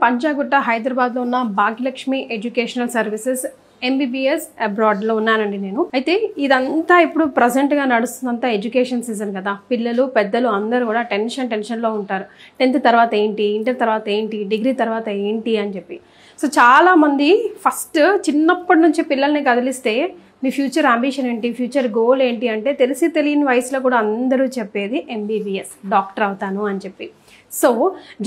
పంజాగుట్ట హైదరాబాద్ లో ఉన్న Bhagyalakshmi educational services MBBS abroad లో ఉన్నానండి నేను. అయితే ఇదంతా ఇప్పుడు ప్రజెంట్ గా నడుస్తున్నంత ఎడ్యుకేషన్ సీజన్ కదా, పిల్లలు పెద్దలు అందరూ కూడా టెన్షన్ లో ఉంటారు. 10th తర్వాత ఏంటి, ఇంటర్ తర్వాత ఏంటి, డిగ్రీ తర్వాత ఏంటి అని చెప్పి. సో చాలా మంది ఫస్ట్ చిన్నప్పటి నుంచి పిల్లల్ని కదిలిస్తే మీ ఫ్యూచర్ అంబిషన్ ఏంటి, ఫ్యూచర్ గోల్ ఏంటి అంటే తెలియని వయసులో కూడా అందరూ చెప్పేది ఎంబీబీఎస్, డాక్టర్ అవుతాను అని చెప్పి. సో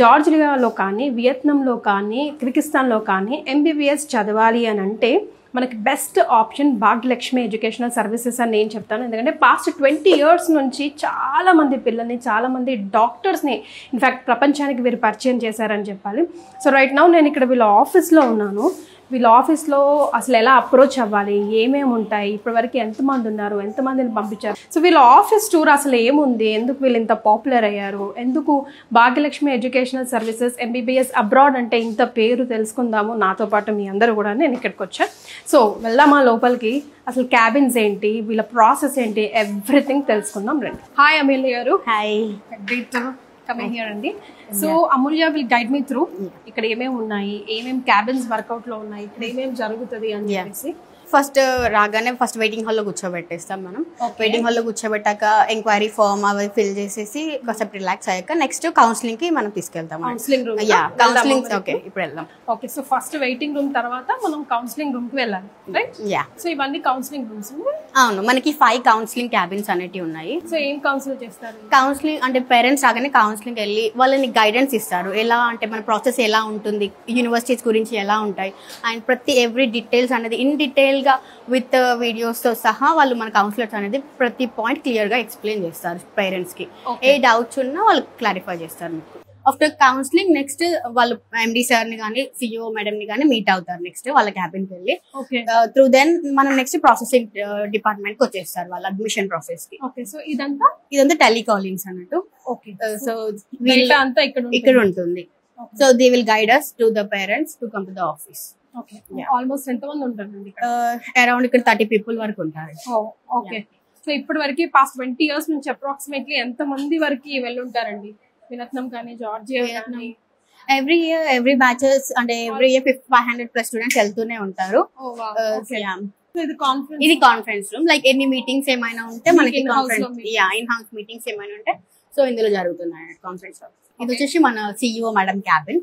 జార్జియాలో కానీ, వియత్నాంలో కానీ, కిర్గిస్తాన్లో కానీ ఎంబీబీఎస్ చదవాలి అని అంటే మనకి best option Bhagyalakshmi educational services అని నేను చెప్తాను. ఎందుకంటే పాస్ట్ 20 years నుంచి చాలామంది పిల్లల్ని, చాలామంది డాక్టర్స్ని ఇన్ఫ్యాక్ట్ ప్రపంచానికి వీరు పరిచయం చేశారని చెప్పాలి. సో రైట్ నౌ నేను ఇక్కడ వీళ్ళ ఆఫీస్లో ఉన్నాను. వీళ్ళ ఆఫీస్లో అసలు ఎలా అప్రోచ్ అవ్వాలి, ఏమేమి ఉంటాయి, ఇప్పటివరకు ఎంతమంది ఉన్నారు, ఎంతమందిని పంపించారు, సో వీళ్ళ ఆఫీస్ టూర్ అసలు ఏముంది, ఎందుకు వీళ్ళు ఇంత పాపులర్ అయ్యారు, ఎందుకు Bhagyalakshmi educational services MBBS abroad అంటే ఇంత పేరు తెలుసుకుందాము. నాతో పాటు మీ అందరూ కూడా నేను ఇక్కడికి వచ్చా. సో వెళ్దామా లోపలికి, అసలు క్యాబిన్స్ ఏంటి, వీళ్ళ ప్రాసెస్ ఏంటి, ఎవ్రీథింగ్ తెలుసుకుందాం రండి. హాయ్ అమూల్య గారు. హాయ్. గ్రేట్ కమింగ్ హియర్ అండి. So Amulya will guide me through ఇక్కడ ఏమేమి ఉన్నాయి, ఏమేమి క్యాబిన్స్ వర్కౌట్ లో ఉన్నాయి, ఇక్కడ ఏమేమి జరుగుతుంది అని చెప్పేసి. ఫస్ట్ రాగానే ఫస్ట్ వెయిటింగ్ హాల్లో కూర్చోబెట్టేస్తాం మనం. వెయిటింగ్ హాల్లో కూర్చోబెట్టాక ఎంక్వైరీ ఫామ్ అవి ఫిల్ చేసేసి కాసేపు రిలాక్స్ అయ్యాక నెక్స్ట్ కౌన్సిలింగ్ కి మనం తీసుకెళ్తాం. Counselling room. కౌన్సిలింగ్ ఓకే ఇప్పుడు వెళ్దాం. Okay, so first waiting room తర్వాత మనం కౌన్సిలింగ్ రూమ్ కి వెళ్ళాలి, రైట్? యా. సో ఇవన్నీ కౌన్సిలింగ్ రూమ్స్. అవును, మనకి 5 కౌన్సిలింగ్ క్యాబిన్స్ అనేవి ఉన్నాయి. సో ఏం కౌన్సిల్ చేస్తారు? కౌన్సిలింగ్ అంటే పేరెంట్స్ రాగానే కౌన్సిలింగ్ వెళ్ళి వాళ్ళని గైడెన్స్ ఇస్తారు. ఎలా అంటే మన ప్రాసెస్ ఎలా ఉంటుంది, యూనివర్సిటీస్ గురించి ఎలా ఉంటాయి, అండ్ ప్రతి ఎవ్రీ డీటెయిల్స్ అనేది ఇన్ డీటెయిల్ గా విత్ వీడియోస్ తో సహా వాళ్ళు మన కౌన్సిలర్స్ అనేది ప్రతి పాయింట్ క్లియర్ గా ఎక్స్ప్లెయిన్ చేస్తారు పేరెంట్స్ కి. ఏ డౌట్స్ ఉన్నా వాళ్ళు క్లారిఫై చేస్తారు మీకు. ఆఫ్టర్ కౌన్సిలింగ్ నెక్స్ట్ వాళ్ళు ఎండి సార్ ని కానీ, సిఇఓ మేడం ని కానీ మీట్ అవుతారు. నెక్స్ట్ వాళ్ళ క్యాబిన్ కి వెళ్ళి త్రూ దెన్ మనం నెక్స్ట్ ప్రాసెసింగ్ డిపార్ట్మెంట్ కి వచ్చేస్తారు వాళ్ళ అడ్మిషన్ ప్రాసెస్ కి. ఓకే, సో ఇదంతా టెలికాలింగ్స్ అన్నట్టు. ఓకే, సో అంతా ఇక్కడ ఉంటుంది. So they will guide us to the parents to come to the office. Okay, almost ఎంతమంది ఉంటారండి? అరౌండ్ ఇక్కడ 30 people వరకు ఉంటారు. ఓకే, సో ఇప్పటి వరకు పాస్ట్ 20 years నుంచి అప్రాక్సిమేట్లీ ఎంత మంది వరకు వెళ్ళుంటారండి? వియత్నాం కానీ, జార్జియా కానీ? ఎవ్రీ ఇయర్ ఎవ్రీ బ్యాచెస్ అంటే ఎవ్రీ ఇయర్ 500+ స్టూడెంట్స్ వెళ్తూనే ఉంటారు. ఇది కాన్ఫరెన్స్ రూమ్. లైక్ ఎన్ని మీటింగ్స్ ఏమైనా ఉంటే మనకి ఇన్ హౌస్ మీటింగ్స్ ఏమైనా ఉంటే సో ఇందులో జరుగుతున్నాయి కాన్ఫరెన్స్. ఇది వచ్చేసి మన సిఇఓ మేడం క్యాబిన్.